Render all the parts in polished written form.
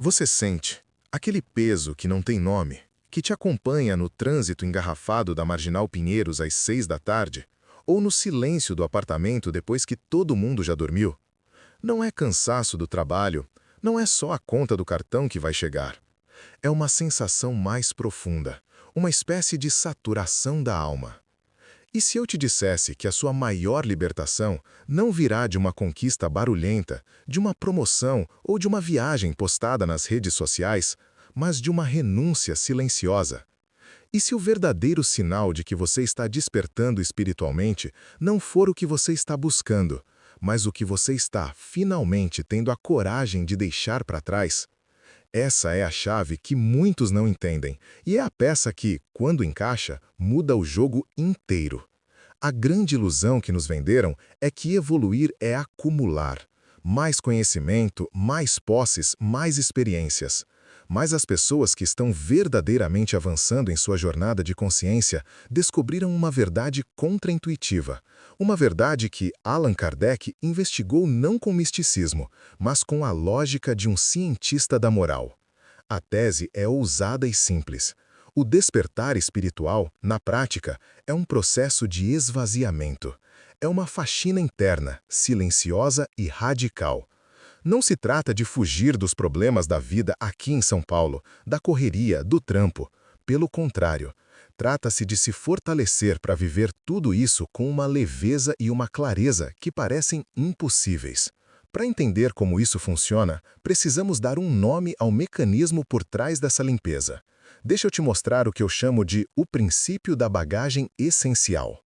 Você sente aquele peso que não tem nome, que te acompanha no trânsito engarrafado da Marginal Pinheiros às 6 da tarde, ou no silêncio do apartamento depois que todo mundo já dormiu? Não é cansaço do trabalho, não é só a conta do cartão que vai chegar. É uma sensação mais profunda, uma espécie de saturação da alma. E se eu te dissesse que a sua maior libertação não virá de uma conquista barulhenta, de uma promoção ou de uma viagem postada nas redes sociais, mas de uma renúncia silenciosa? E se o verdadeiro sinal de que você está despertando espiritualmente não for o que você está buscando, mas o que você está finalmente tendo a coragem de deixar para trás? Essa é a chave que muitos não entendem, e é a peça que, quando encaixa, muda o jogo inteiro. A grande ilusão que nos venderam é que evoluir é acumular. Mais conhecimento, mais posses, mais experiências. Mas as pessoas que estão verdadeiramente avançando em sua jornada de consciência descobriram uma verdade contraintuitiva. Uma verdade que Allan Kardec investigou não com misticismo, mas com a lógica de um cientista da moral. A tese é ousada e simples. O despertar espiritual, na prática, é um processo de esvaziamento. É uma faxina interna, silenciosa e radical. Não se trata de fugir dos problemas da vida aqui em São Paulo, da correria, do trampo. Pelo contrário, trata-se de se fortalecer para viver tudo isso com uma leveza e uma clareza que parecem impossíveis. Para entender como isso funciona, precisamos dar um nome ao mecanismo por trás dessa limpeza. Deixa eu te mostrar o que eu chamo de o princípio da bagagem essencial.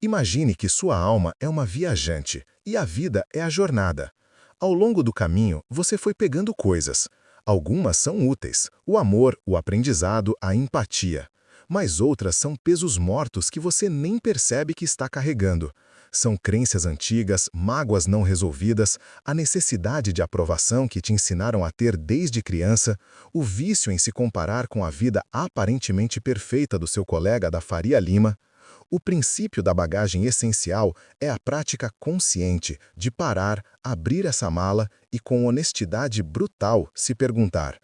Imagine que sua alma é uma viajante e a vida é a jornada. Ao longo do caminho, você foi pegando coisas. Algumas são úteis, o amor, o aprendizado, a empatia. Mas outras são pesos mortos que você nem percebe que está carregando. São crenças antigas, mágoas não resolvidas, a necessidade de aprovação que te ensinaram a ter desde criança, o vício em se comparar com a vida aparentemente perfeita do seu colega da Faria Lima. O princípio da bagagem essencial é a prática consciente de parar, abrir essa mala e, com honestidade brutal, se perguntar: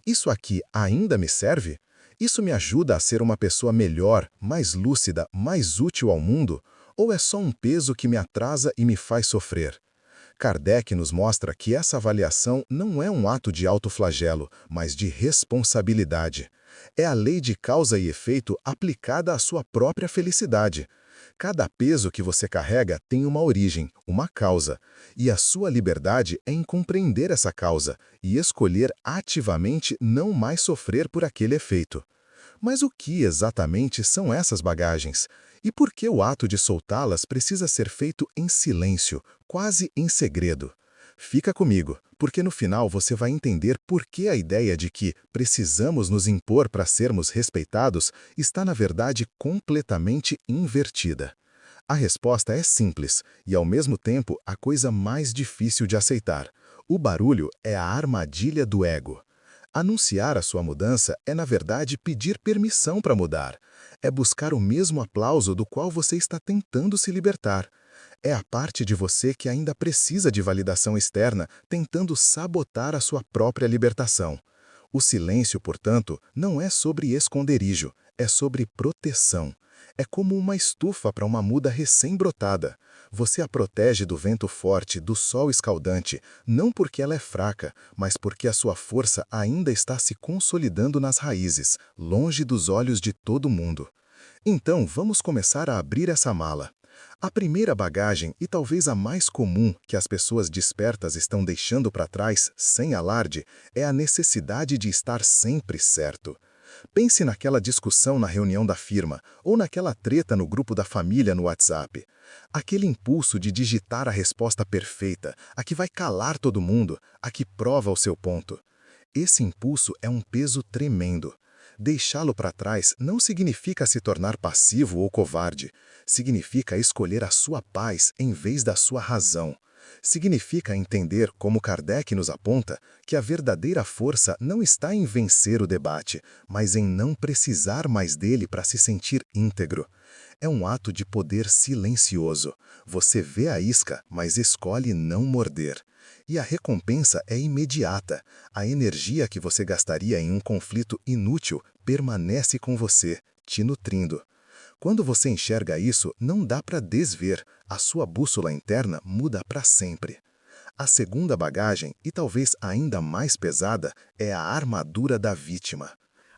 isso aqui ainda me serve? Isso me ajuda a ser uma pessoa melhor, mais lúcida, mais útil ao mundo? Ou é só um peso que me atrasa e me faz sofrer? Kardec nos mostra que essa avaliação não é um ato de autoflagelo, mas de responsabilidade. É a lei de causa e efeito aplicada à sua própria felicidade. Cada peso que você carrega tem uma origem, uma causa, e a sua liberdade é em compreender essa causa e escolher ativamente não mais sofrer por aquele efeito. Mas o que exatamente são essas bagagens? E por que o ato de soltá-las precisa ser feito em silêncio, quase em segredo? Fica comigo, porque no final você vai entender por que a ideia de que precisamos nos impor para sermos respeitados está, na verdade, completamente invertida. A resposta é simples e, ao mesmo tempo, a coisa mais difícil de aceitar. O barulho é a armadilha do ego. Anunciar a sua mudança é, na verdade, pedir permissão para mudar. É buscar o mesmo aplauso do qual você está tentando se libertar. É a parte de você que ainda precisa de validação externa, tentando sabotar a sua própria libertação. O silêncio, portanto, não é sobre esconderijo, é sobre proteção. É como uma estufa para uma muda recém-brotada. Você a protege do vento forte, do sol escaldante, não porque ela é fraca, mas porque a sua força ainda está se consolidando nas raízes, longe dos olhos de todo mundo. Então, vamos começar a abrir essa mala. A primeira bagagem, e talvez a mais comum que as pessoas despertas estão deixando para trás, sem alarde, é a necessidade de estar sempre certo. Pense naquela discussão na reunião da firma, ou naquela treta no grupo da família no WhatsApp. Aquele impulso de digitar a resposta perfeita, a que vai calar todo mundo, a que prova o seu ponto. Esse impulso é um peso tremendo. Deixá-lo para trás não significa se tornar passivo ou covarde. Significa escolher a sua paz em vez da sua razão. Significa entender, como Kardec nos aponta, que a verdadeira força não está em vencer o debate, mas em não precisar mais dele para se sentir íntegro. É um ato de poder silencioso. Você vê a isca, mas escolhe não morder. E a recompensa é imediata. A energia que você gastaria em um conflito inútil permanece com você, te nutrindo. Quando você enxerga isso, não dá para desver, a sua bússola interna muda para sempre. A segunda bagagem, e talvez ainda mais pesada, é a armadura da vítima.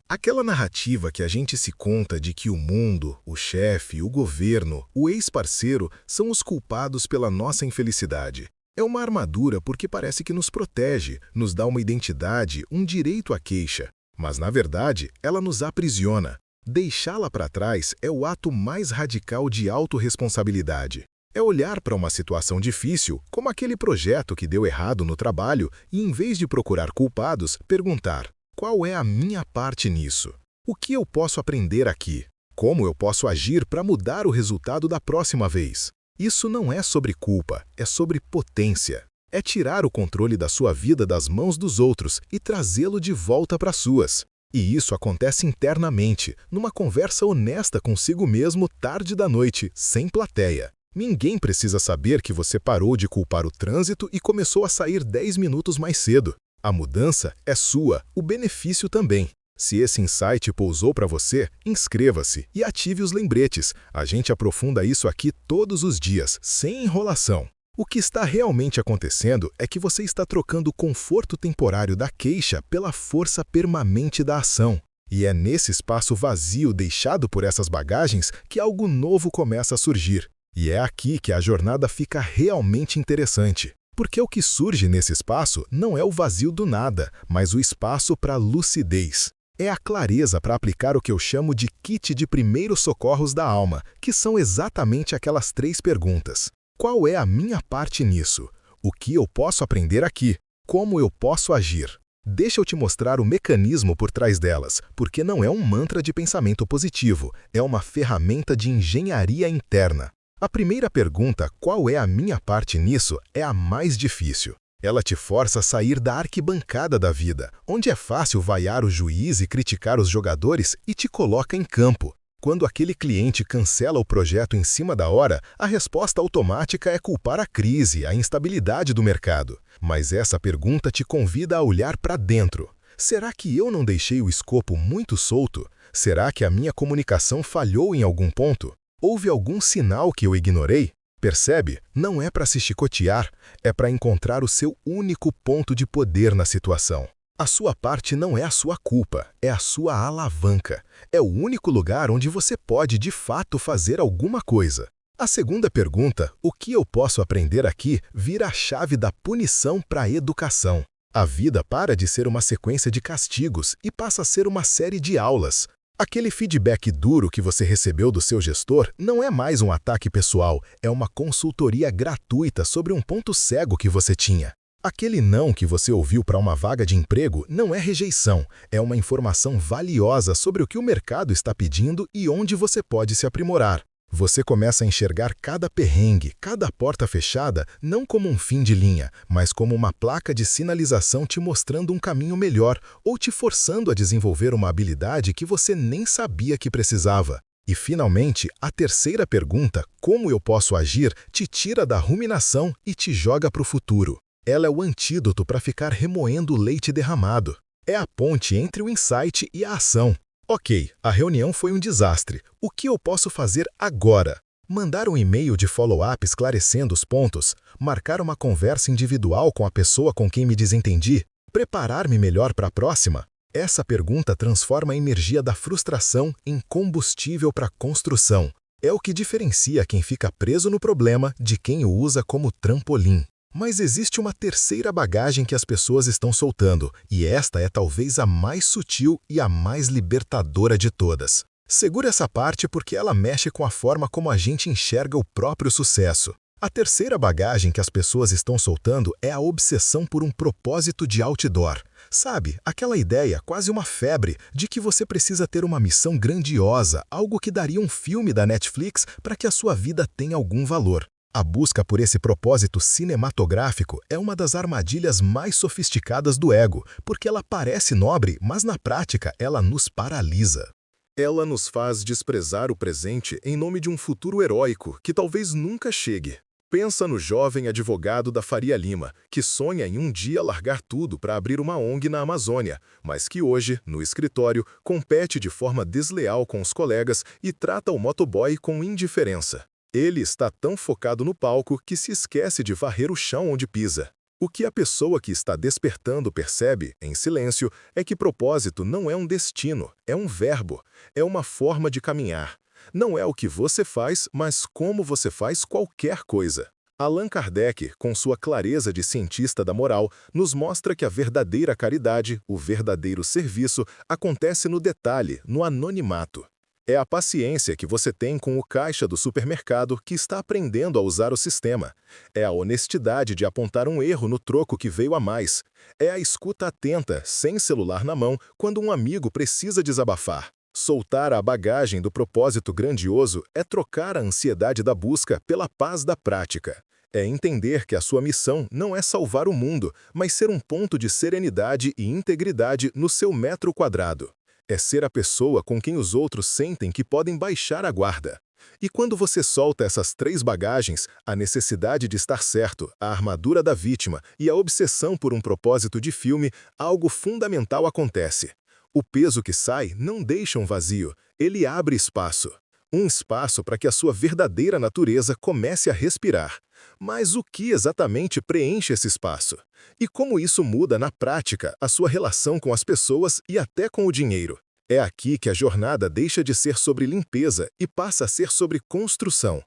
Aquela narrativa que a gente se conta de que o mundo, o chefe, o governo, o ex-parceiro são os culpados pela nossa infelicidade. É uma armadura porque parece que nos protege, nos dá uma identidade, um direito à queixa. Mas, na verdade, ela nos aprisiona. Deixá-la para trás é o ato mais radical de autorresponsabilidade. É olhar para uma situação difícil, como aquele projeto que deu errado no trabalho, e em vez de procurar culpados, perguntar: qual é a minha parte nisso? O que eu posso aprender aqui? Como eu posso agir para mudar o resultado da próxima vez? Isso não é sobre culpa, é sobre potência. É tirar o controle da sua vida das mãos dos outros e trazê-lo de volta para as suas. E isso acontece internamente, numa conversa honesta consigo mesmo tarde da noite, sem plateia. Ninguém precisa saber que você parou de culpar o trânsito e começou a sair 10 minutos mais cedo. A mudança é sua, o benefício também. Se esse insight pousou para você, inscreva-se e ative os lembretes. A gente aprofunda isso aqui todos os dias, sem enrolação. O que está realmente acontecendo é que você está trocando o conforto temporário da queixa pela força permanente da ação. E é nesse espaço vazio deixado por essas bagagens que algo novo começa a surgir. E é aqui que a jornada fica realmente interessante. Porque o que surge nesse espaço não é o vazio do nada, mas o espaço para lucidez. É a clareza para aplicar o que eu chamo de kit de primeiros socorros da alma, que são exatamente aquelas 3 perguntas. Qual é a minha parte nisso? O que eu posso aprender aqui? Como eu posso agir? Deixa eu te mostrar o mecanismo por trás delas, porque não é um mantra de pensamento positivo, é uma ferramenta de engenharia interna. A primeira pergunta, qual é a minha parte nisso, é a mais difícil. Ela te força a sair da arquibancada da vida, onde é fácil vaiar o juiz e criticar os jogadores, e te coloca em campo. Quando aquele cliente cancela o projeto em cima da hora, a resposta automática é culpar a crise, a instabilidade do mercado. Mas essa pergunta te convida a olhar para dentro. Será que eu não deixei o escopo muito solto? Será que a minha comunicação falhou em algum ponto? Houve algum sinal que eu ignorei? Percebe? Não é para se chicotear, é para encontrar o seu único ponto de poder na situação. A sua parte não é a sua culpa, é a sua alavanca. É o único lugar onde você pode, de fato, fazer alguma coisa. A segunda pergunta, o que eu posso aprender aqui, vira a chave da punição para a educação. A vida para de ser uma sequência de castigos e passa a ser uma série de aulas. Aquele feedback duro que você recebeu do seu gestor não é mais um ataque pessoal, é uma consultoria gratuita sobre um ponto cego que você tinha. Aquele não que você ouviu para uma vaga de emprego não é rejeição, é uma informação valiosa sobre o que o mercado está pedindo e onde você pode se aprimorar. Você começa a enxergar cada perrengue, cada porta fechada, não como um fim de linha, mas como uma placa de sinalização te mostrando um caminho melhor ou te forçando a desenvolver uma habilidade que você nem sabia que precisava. E, finalmente, a terceira pergunta, como eu posso agir, te tira da ruminação e te joga para o futuro. Ela é o antídoto para ficar remoendo o leite derramado. É a ponte entre o insight e a ação. Ok, a reunião foi um desastre. O que eu posso fazer agora? Mandar um e-mail de follow-up esclarecendo os pontos? Marcar uma conversa individual com a pessoa com quem me desentendi? Preparar-me melhor para a próxima? Essa pergunta transforma a energia da frustração em combustível para a construção. É o que diferencia quem fica preso no problema de quem o usa como trampolim. Mas existe uma terceira bagagem que as pessoas estão soltando, e esta é talvez a mais sutil e a mais libertadora de todas. Segura essa parte porque ela mexe com a forma como a gente enxerga o próprio sucesso. A terceira bagagem que as pessoas estão soltando é a obsessão por um propósito de outdoor. Sabe, aquela ideia, quase uma febre, de que você precisa ter uma missão grandiosa, algo que daria um filme da Netflix para que a sua vida tenha algum valor. A busca por esse propósito cinematográfico é uma das armadilhas mais sofisticadas do ego, porque ela parece nobre, mas na prática ela nos paralisa. Ela nos faz desprezar o presente em nome de um futuro heróico que talvez nunca chegue. Pensa no jovem advogado da Faria Lima, que sonha em um dia largar tudo para abrir uma ONG na Amazônia, mas que hoje, no escritório, compete de forma desleal com os colegas e trata o motoboy com indiferença. Ele está tão focado no palco que se esquece de varrer o chão onde pisa. O que a pessoa que está despertando percebe, em silêncio, é que propósito não é um destino, é um verbo, é uma forma de caminhar. Não é o que você faz, mas como você faz qualquer coisa. Allan Kardec, com sua clareza de cientista da moral, nos mostra que a verdadeira caridade, o verdadeiro serviço, acontece no detalhe, no anonimato. É a paciência que você tem com o caixa do supermercado que está aprendendo a usar o sistema. É a honestidade de apontar um erro no troco que veio a mais. É a escuta atenta, sem celular na mão, quando um amigo precisa desabafar. Soltar a bagagem do propósito grandioso é trocar a ansiedade da busca pela paz da prática. É entender que a sua missão não é salvar o mundo, mas ser um ponto de serenidade e integridade no seu metro quadrado. É ser a pessoa com quem os outros sentem que podem baixar a guarda. E quando você solta essas três bagagens, a necessidade de estar certo, a armadura da vítima e a obsessão por um propósito de filme, algo fundamental acontece. O peso que sai não deixa um vazio, ele abre espaço. Um espaço para que a sua verdadeira natureza comece a respirar. Mas o que exatamente preenche esse espaço? E como isso muda na prática a sua relação com as pessoas e até com o dinheiro? É aqui que a jornada deixa de ser sobre limpeza e passa a ser sobre construção.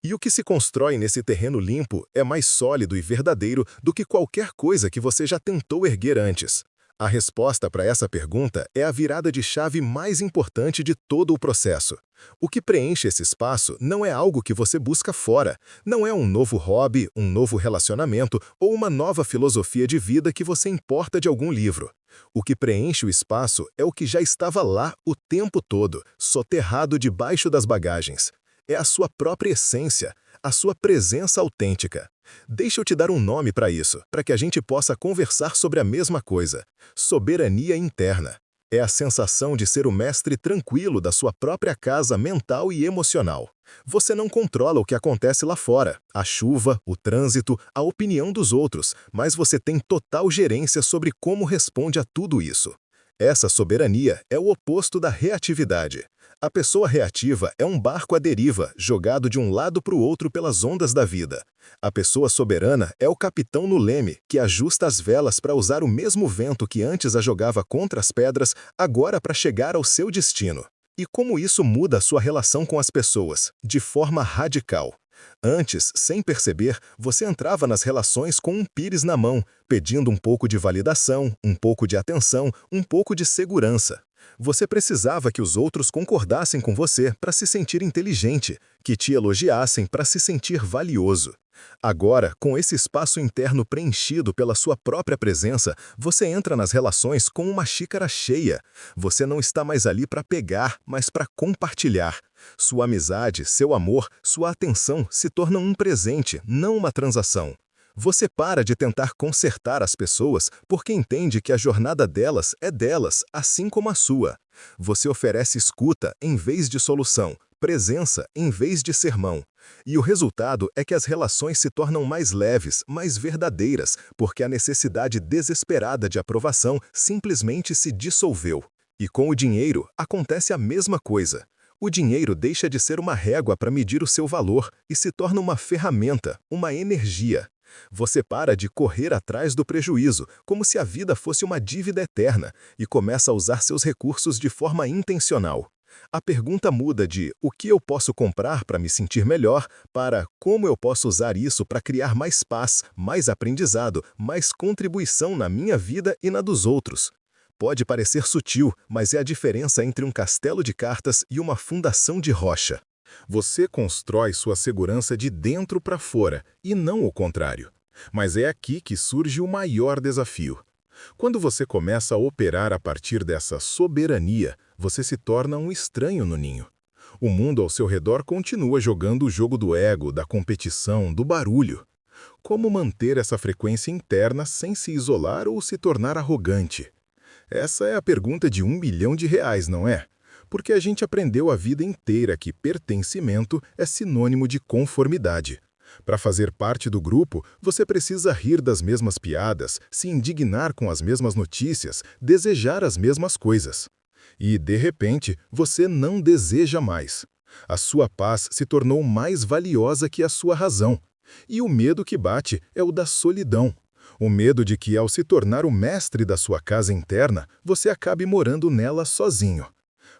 E o que se constrói nesse terreno limpo é mais sólido e verdadeiro do que qualquer coisa que você já tentou erguer antes. A resposta para essa pergunta é a virada de chave mais importante de todo o processo. O que preenche esse espaço não é algo que você busca fora, não é um novo hobby, um novo relacionamento ou uma nova filosofia de vida que você importa de algum livro. O que preenche o espaço é o que já estava lá o tempo todo, soterrado debaixo das bagagens. É a sua própria essência, a sua presença autêntica. Deixa eu te dar um nome para isso, para que a gente possa conversar sobre a mesma coisa. Soberania interna. É a sensação de ser o mestre tranquilo da sua própria casa mental e emocional. Você não controla o que acontece lá fora, a chuva, o trânsito, a opinião dos outros, mas você tem total gerência sobre como responde a tudo isso. Essa soberania é o oposto da reatividade. A pessoa reativa é um barco à deriva, jogado de um lado para o outro pelas ondas da vida. A pessoa soberana é o capitão no leme, que ajusta as velas para usar o mesmo vento que antes a jogava contra as pedras, agora para chegar ao seu destino. E como isso muda a sua relação com as pessoas, de forma radical. Antes, sem perceber, você entrava nas relações com um pires na mão, pedindo um pouco de validação, um pouco de atenção, um pouco de segurança. Você precisava que os outros concordassem com você para se sentir inteligente, que te elogiassem para se sentir valioso. Agora, com esse espaço interno preenchido pela sua própria presença, você entra nas relações com uma xícara cheia. Você não está mais ali para pegar, mas para compartilhar. Sua amizade, seu amor, sua atenção se tornam um presente, não uma transação. Você para de tentar consertar as pessoas porque entende que a jornada delas é delas, assim como a sua. Você oferece escuta em vez de solução, presença em vez de sermão. E o resultado é que as relações se tornam mais leves, mais verdadeiras, porque a necessidade desesperada de aprovação simplesmente se dissolveu. E com o dinheiro acontece a mesma coisa. O dinheiro deixa de ser uma régua para medir o seu valor e se torna uma ferramenta, uma energia. Você para de correr atrás do prejuízo, como se a vida fosse uma dívida eterna, e começa a usar seus recursos de forma intencional. A pergunta muda de "o que eu posso comprar para me sentir melhor" para "como eu posso usar isso para criar mais paz, mais aprendizado, mais contribuição na minha vida e na dos outros". Pode parecer sutil, mas é a diferença entre um castelo de cartas e uma fundação de rocha. Você constrói sua segurança de dentro para fora, e não o contrário. Mas é aqui que surge o maior desafio. Quando você começa a operar a partir dessa soberania, você se torna um estranho no ninho. O mundo ao seu redor continua jogando o jogo do ego, da competição, do barulho. Como manter essa frequência interna sem se isolar ou se tornar arrogante? Essa é a pergunta de R$ 1 milhão, não é? Porque a gente aprendeu a vida inteira que pertencimento é sinônimo de conformidade. Para fazer parte do grupo, você precisa rir das mesmas piadas, se indignar com as mesmas notícias, desejar as mesmas coisas. E, de repente, você não deseja mais. A sua paz se tornou mais valiosa que a sua razão. E o medo que bate é o da solidão. O medo de que, ao se tornar o mestre da sua casa interna, você acabe morando nela sozinho.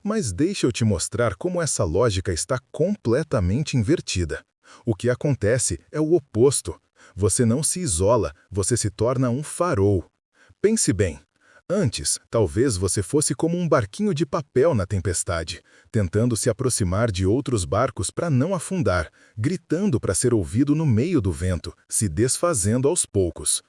Mas deixa eu te mostrar como essa lógica está completamente invertida. O que acontece é o oposto. Você não se isola, você se torna um farol. Pense bem. Antes, talvez você fosse como um barquinho de papel na tempestade, tentando se aproximar de outros barcos para não afundar, gritando para ser ouvido no meio do vento, se desfazendo aos poucos.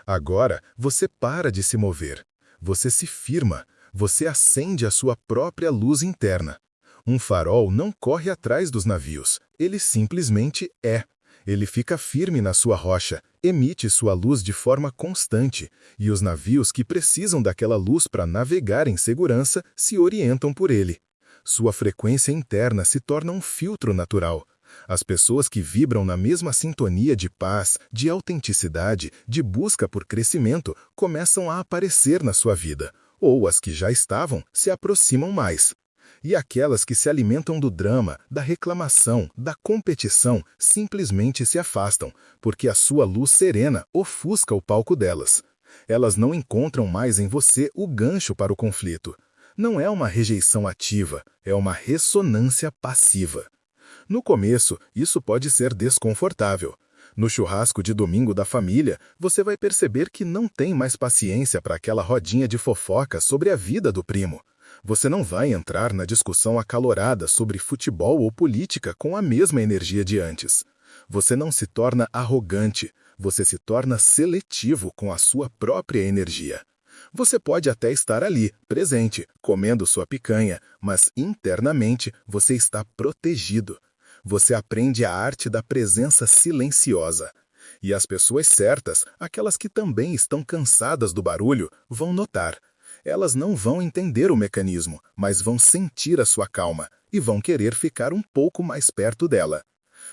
Agora, você para de se mover. Você se firma. Você acende a sua própria luz interna. Um farol não corre atrás dos navios. Ele simplesmente é. Ele fica firme na sua rocha, emite sua luz de forma constante, e os navios que precisam daquela luz para navegar em segurança se orientam por ele. Sua frequência interna se torna um filtro natural. As pessoas que vibram na mesma sintonia de paz, de autenticidade, de busca por crescimento, começam a aparecer na sua vida, ou as que já estavam se aproximam mais. E aquelas que se alimentam do drama, da reclamação, da competição, simplesmente se afastam, porque a sua luz serena ofusca o palco delas. Elas não encontram mais em você o gancho para o conflito. Não é uma rejeição ativa, é uma ressonância passiva. No começo, isso pode ser desconfortável. No churrasco de domingo da família, você vai perceber que não tem mais paciência para aquela rodinha de fofoca sobre a vida do primo. Você não vai entrar na discussão acalorada sobre futebol ou política com a mesma energia de antes. Você não se torna arrogante, você se torna seletivo com a sua própria energia. Você pode até estar ali, presente, comendo sua picanha, mas internamente você está protegido. Você aprende a arte da presença silenciosa. E as pessoas certas, aquelas que também estão cansadas do barulho, vão notar. Elas não vão entender o mecanismo, mas vão sentir a sua calma e vão querer ficar um pouco mais perto dela.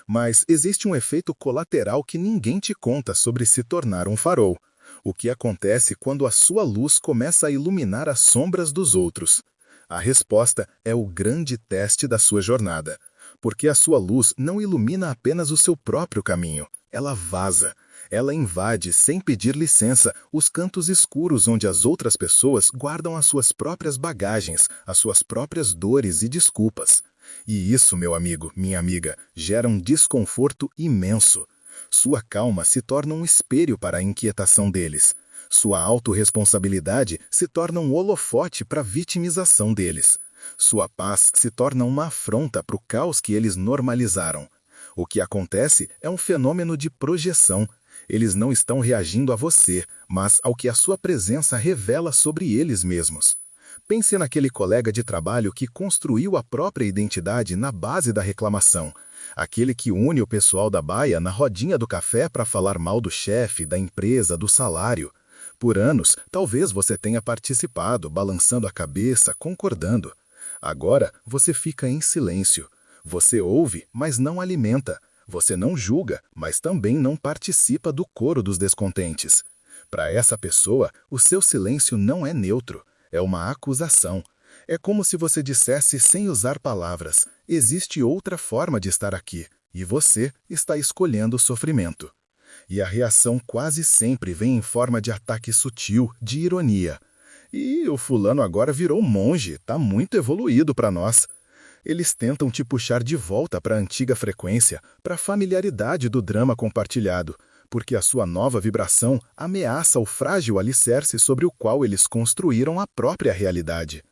Mas existe um efeito colateral que ninguém te conta sobre se tornar um farol. O que acontece quando a sua luz começa a iluminar as sombras dos outros? A resposta é o grande teste da sua jornada. Porque a sua luz não ilumina apenas o seu próprio caminho, ela vaza. Ela invade, sem pedir licença, os cantos escuros onde as outras pessoas guardam as suas próprias bagagens, as suas próprias dores e desculpas. E isso, meu amigo, minha amiga, gera um desconforto imenso. Sua calma se torna um espelho para a inquietação deles. Sua autorresponsabilidade se torna um holofote para a vitimização deles. Sua paz se torna uma afronta para o caos que eles normalizaram. O que acontece é um fenômeno de projeção. Eles não estão reagindo a você, mas ao que a sua presença revela sobre eles mesmos. Pense naquele colega de trabalho que construiu a própria identidade na base da reclamação. Aquele que une o pessoal da baia na rodinha do café para falar mal do chefe, da empresa, do salário. Por anos, talvez você tenha participado, balançando a cabeça, concordando. Agora, você fica em silêncio. Você ouve, mas não alimenta. Você não julga, mas também não participa do coro dos descontentes. Para essa pessoa, o seu silêncio não é neutro, é uma acusação. É como se você dissesse sem usar palavras: existe outra forma de estar aqui, e você está escolhendo o sofrimento. E a reação quase sempre vem em forma de ataque sutil, de ironia. E o fulano agora virou monge, tá muito evoluído para nós. Eles tentam te puxar de volta para a antiga frequência, para a familiaridade do drama compartilhado, porque a sua nova vibração ameaça o frágil alicerce sobre o qual eles construíram a própria realidade.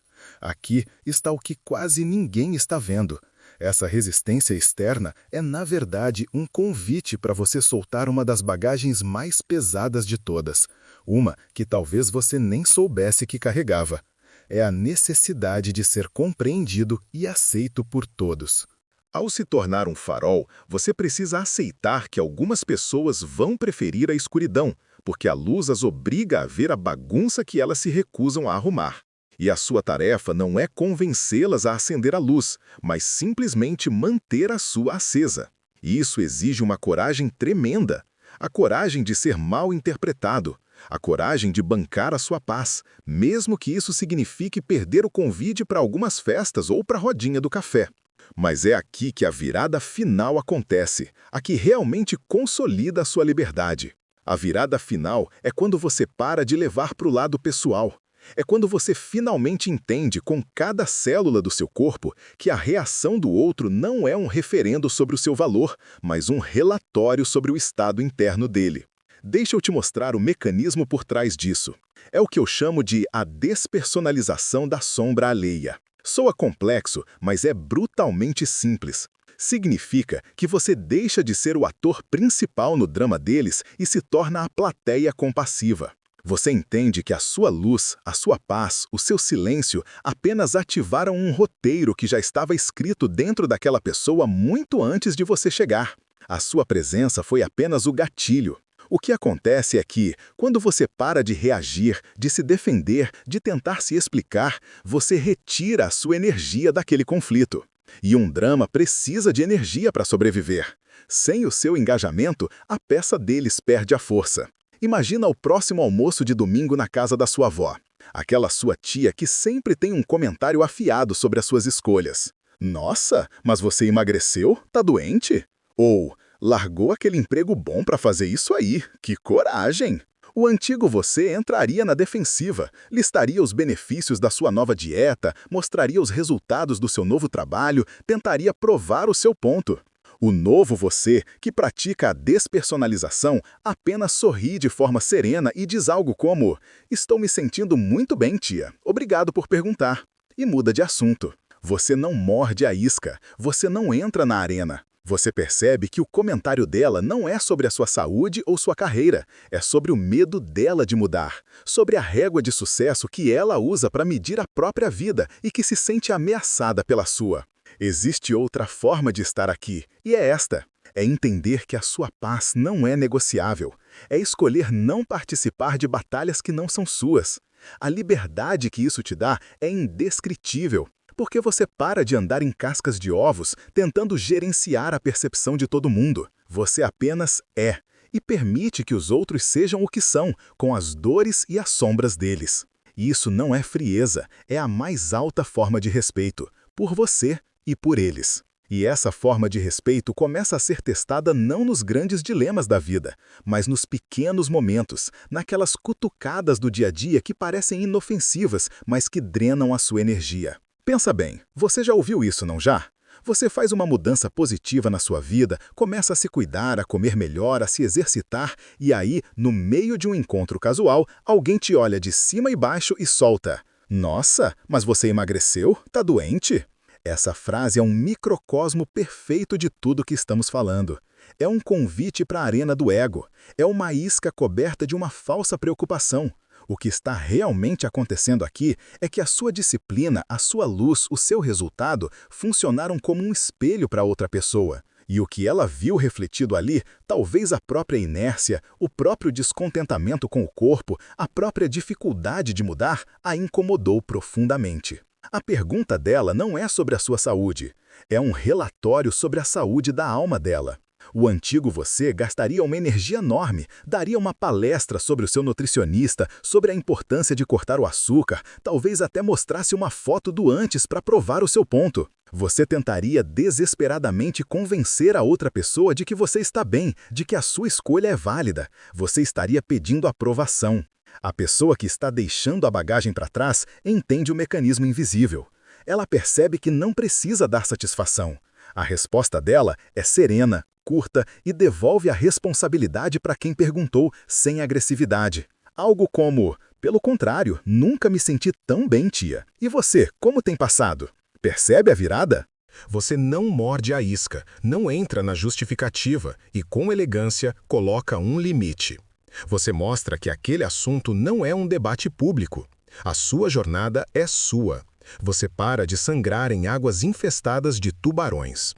Aqui está o que quase ninguém está vendo. Essa resistência externa é, na verdade, um convite para você soltar uma das bagagens mais pesadas de todas, uma que talvez você nem soubesse que carregava. é a necessidade de ser compreendido e aceito por todos. Ao se tornar um farol, você precisa aceitar que algumas pessoas vão preferir a escuridão, porque a luz as obriga a ver a bagunça que elas se recusam a arrumar. E a sua tarefa não é convencê-las a acender a luz, mas simplesmente manter a sua acesa. E isso exige uma coragem tremenda. A coragem de ser mal interpretado. A coragem de bancar a sua paz, mesmo que isso signifique perder o convite para algumas festas ou para a rodinha do café. Mas é aqui que a virada final acontece, a que realmente consolida a sua liberdade. A virada final é quando você para de levar para o lado pessoal. É quando você finalmente entende com cada célula do seu corpo que a reação do outro não é um referendo sobre o seu valor, mas um relatório sobre o estado interno dele. Deixa eu te mostrar o mecanismo por trás disso. É o que eu chamo de a despersonalização da sombra alheia. Soa complexo, mas é brutalmente simples. Significa que você deixa de ser o ator principal no drama deles e se torna a plateia compassiva. Você entende que a sua luz, a sua paz, o seu silêncio apenas ativaram um roteiro que já estava escrito dentro daquela pessoa muito antes de você chegar. A sua presença foi apenas o gatilho. O que acontece é que, quando você para de reagir, de se defender, de tentar se explicar, você retira a sua energia daquele conflito. E um drama precisa de energia para sobreviver. Sem o seu engajamento, a peça deles perde a força. Imagina o próximo almoço de domingo na casa da sua avó. Aquela sua tia que sempre tem um comentário afiado sobre as suas escolhas. Nossa, mas você emagreceu? Tá doente? Ou, largou aquele emprego bom para fazer isso aí, que coragem! O antigo você entraria na defensiva, listaria os benefícios da sua nova dieta, mostraria os resultados do seu novo trabalho, tentaria provar o seu ponto. O novo você, que pratica a despersonalização, apenas sorri de forma serena e diz algo como: "Estou me sentindo muito bem, tia. Obrigado por perguntar." E muda de assunto. Você não morde a isca, você não entra na arena. Você percebe que o comentário dela não é sobre a sua saúde ou sua carreira, é sobre o medo dela de mudar, sobre a régua de sucesso que ela usa para medir a própria vida e que se sente ameaçada pela sua. Existe outra forma de estar aqui, e é esta. É entender que a sua paz não é negociável. É escolher não participar de batalhas que não são suas. A liberdade que isso te dá é indescritível. Porque você para de andar em cascas de ovos tentando gerenciar a percepção de todo mundo. Você apenas é e permite que os outros sejam o que são, com as dores e as sombras deles. E isso não é frieza, é a mais alta forma de respeito, por você e por eles. E essa forma de respeito começa a ser testada não nos grandes dilemas da vida, mas nos pequenos momentos, naquelas cutucadas do dia a dia que parecem inofensivas, mas que drenam a sua energia. Pensa bem, você já ouviu isso, não já? Você faz uma mudança positiva na sua vida, começa a se cuidar, a comer melhor, a se exercitar, e aí, no meio de um encontro casual, alguém te olha de cima e baixo e solta: "Nossa, mas você emagreceu? Tá doente?" Essa frase é um microcosmo perfeito de tudo que estamos falando. É um convite para a arena do ego. É uma isca coberta de uma falsa preocupação. O que está realmente acontecendo aqui é que a sua disciplina, a sua luz, o seu resultado funcionaram como um espelho para outra pessoa. E o que ela viu refletido ali, talvez a própria inércia, o próprio descontentamento com o corpo, a própria dificuldade de mudar, a incomodou profundamente. A pergunta dela não é sobre a sua saúde, é um relatório sobre a saúde da alma dela. O antigo você gastaria uma energia enorme, daria uma palestra sobre o seu nutricionista, sobre a importância de cortar o açúcar, talvez até mostrasse uma foto do antes para provar o seu ponto. Você tentaria desesperadamente convencer a outra pessoa de que você está bem, de que a sua escolha é válida. Você estaria pedindo aprovação. A pessoa que está deixando a bagagem para trás entende o mecanismo invisível. Ela percebe que não precisa dar satisfação. A resposta dela é serena, curta e devolve a responsabilidade para quem perguntou, sem agressividade. Algo como: "Pelo contrário, nunca me senti tão bem, tia. E você, como tem passado?" Percebe a virada? Você não morde a isca, não entra na justificativa e, com elegância, coloca um limite. Você mostra que aquele assunto não é um debate público. A sua jornada é sua. Você para de sangrar em águas infestadas de tubarões.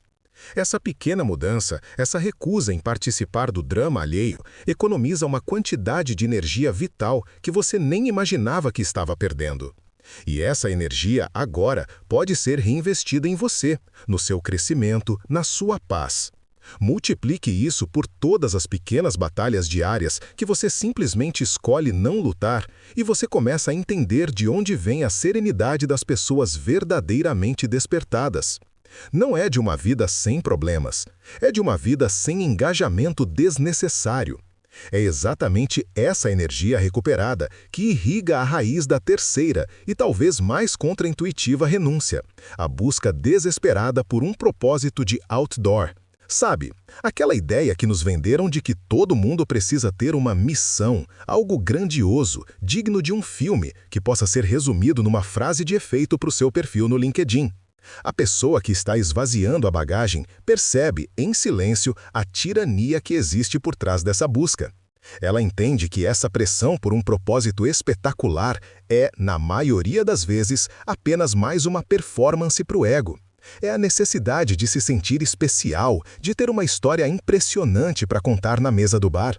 Essa pequena mudança, essa recusa em participar do drama alheio, economiza uma quantidade de energia vital que você nem imaginava que estava perdendo. E essa energia, agora, pode ser reinvestida em você, no seu crescimento, na sua paz. Multiplique isso por todas as pequenas batalhas diárias que você simplesmente escolhe não lutar e você começa a entender de onde vem a serenidade das pessoas verdadeiramente despertadas. Não é de uma vida sem problemas, é de uma vida sem engajamento desnecessário. É exatamente essa energia recuperada que irriga a raiz da terceira e talvez mais contraintuitiva renúncia, a busca desesperada por um propósito de outdoor. Sabe, aquela ideia que nos venderam de que todo mundo precisa ter uma missão, algo grandioso, digno de um filme, que possa ser resumido numa frase de efeito para o seu perfil no LinkedIn. A pessoa que está esvaziando a bagagem percebe, em silêncio, a tirania que existe por trás dessa busca. Ela entende que essa pressão por um propósito espetacular é, na maioria das vezes, apenas mais uma performance para o ego. É a necessidade de se sentir especial, de ter uma história impressionante para contar na mesa do bar.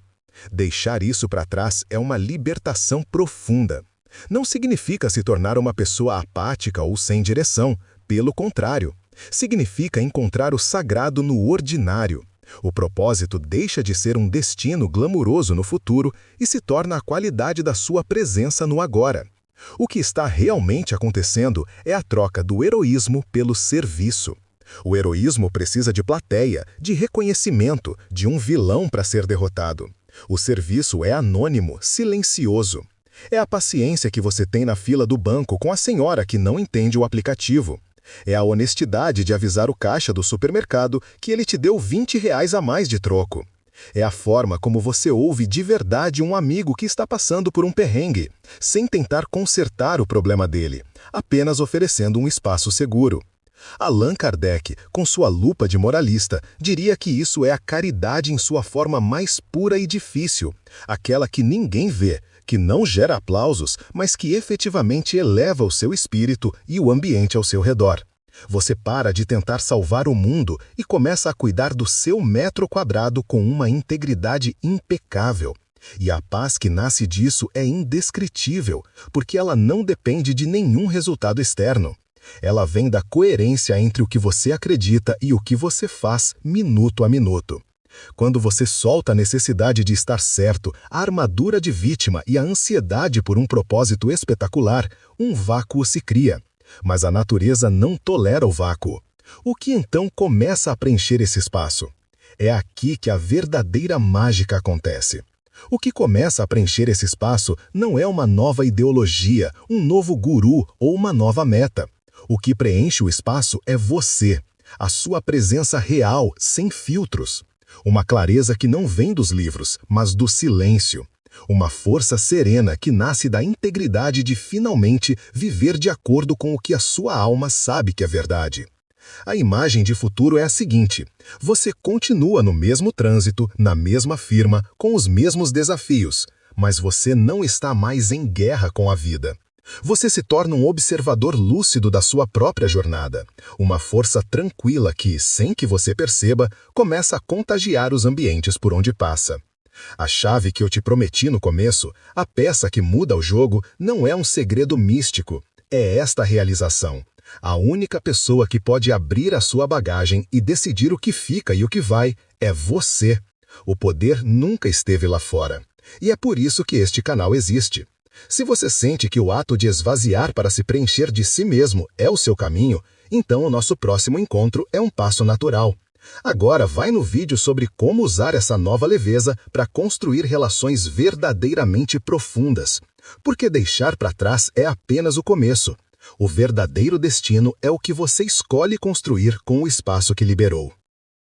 Deixar isso para trás é uma libertação profunda. Não significa se tornar uma pessoa apática ou sem direção. Pelo contrário, significa encontrar o sagrado no ordinário. O propósito deixa de ser um destino glamuroso no futuro e se torna a qualidade da sua presença no agora. O que está realmente acontecendo é a troca do heroísmo pelo serviço. O heroísmo precisa de plateia, de reconhecimento, de um vilão para ser derrotado. O serviço é anônimo, silencioso. É a paciência que você tem na fila do banco com a senhora que não entende o aplicativo. É a honestidade de avisar o caixa do supermercado que ele te deu R$ 20 a mais de troco. É a forma como você ouve de verdade um amigo que está passando por um perrengue, sem tentar consertar o problema dele, apenas oferecendo um espaço seguro. Allan Kardec, com sua lupa de moralista, diria que isso é a caridade em sua forma mais pura e difícil, aquela que ninguém vê, que não gera aplausos, mas que efetivamente eleva o seu espírito e o ambiente ao seu redor. Você para de tentar salvar o mundo e começa a cuidar do seu metro quadrado com uma integridade impecável. E a paz que nasce disso é indescritível, porque ela não depende de nenhum resultado externo. Ela vem da coerência entre o que você acredita e o que você faz minuto a minuto. Quando você solta a necessidade de estar certo, a armadura de vítima e a ansiedade por um propósito espetacular, um vácuo se cria. Mas a natureza não tolera o vácuo. O que então começa a preencher esse espaço? É aqui que a verdadeira mágica acontece. O que começa a preencher esse espaço não é uma nova ideologia, um novo guru ou uma nova meta. O que preenche o espaço é você, a sua presença real, sem filtros. Uma clareza que não vem dos livros, mas do silêncio. Uma força serena que nasce da integridade de finalmente viver de acordo com o que a sua alma sabe que é verdade. A imagem de futuro é a seguinte: você continua no mesmo trânsito, na mesma firma, com os mesmos desafios, mas você não está mais em guerra com a vida. Você se torna um observador lúcido da sua própria jornada, uma força tranquila que, sem que você perceba, começa a contagiar os ambientes por onde passa. A chave que eu te prometi no começo, a peça que muda o jogo, não é um segredo místico, é esta realização. A única pessoa que pode abrir a sua bagagem e decidir o que fica e o que vai é você. O poder nunca esteve lá fora. E é por isso que este canal existe. Se você sente que o ato de esvaziar para se preencher de si mesmo é o seu caminho, então o nosso próximo encontro é um passo natural. Agora vai no vídeo sobre como usar essa nova leveza para construir relações verdadeiramente profundas. Porque deixar para trás é apenas o começo. O verdadeiro destino é o que você escolhe construir com o espaço que liberou.